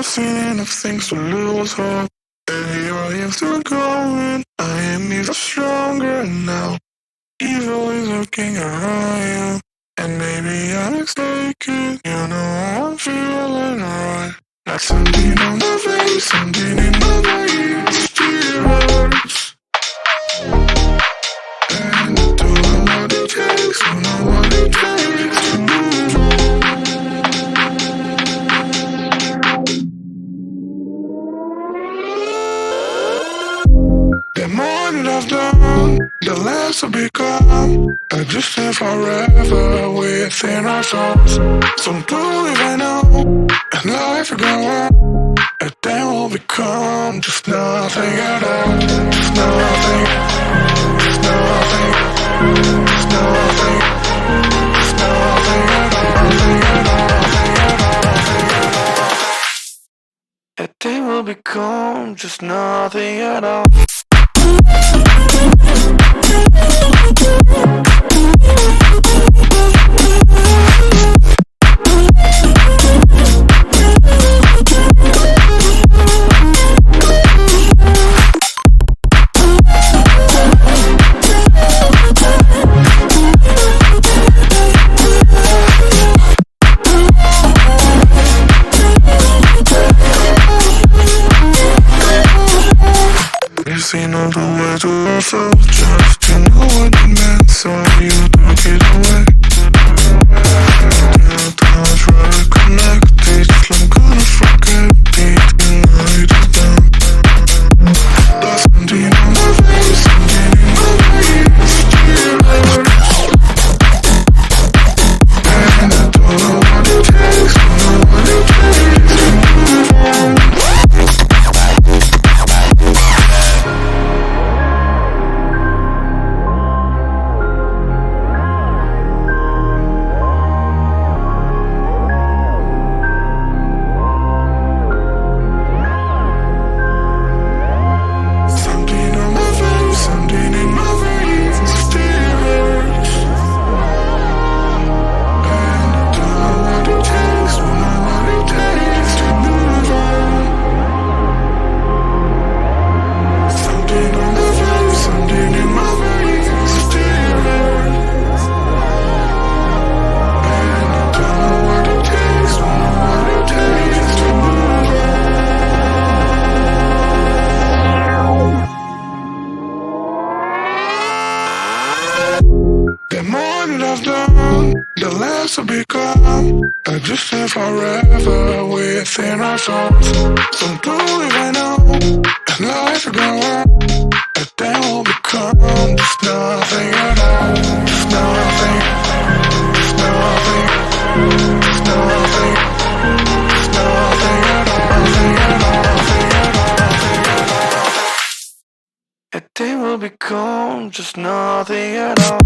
I've seen enough things to lose hope. And here I am still going. I am even stronger now. Evil is looking around you. And maybe I'm mistaken. You know I'm feeling right. Like something on my face, something in my veins. Still hurts. And I don't know what it takes. Don't know what it takes to move on. The more that I've done, the less I've become. I just live forever within our souls. Some do even know, and life will go on. And then we'll become just nothing at all. Just nothing, just nothing, just nothing, just nothing at all. Nothing at all, nothing at all, nothing at all. And then we'll become just nothing at all. Seen all the way to ourselves just to know what it meant, so you took it away. Now time try to connect it, I'm gonna forget it tonight is done. There's something on my face, something in my veins, still hurts. And I don't know what it takes, don't know what it takes to move on. The more that I've done, the less I've become. I just live forever within our souls. Some do even know, and life will go on. And then we'll become just nothing at all. Just nothing, just nothing, just nothing, just nothing at all. Nothing at all, nothing at all, nothing at all. And then we'll become just nothing at all.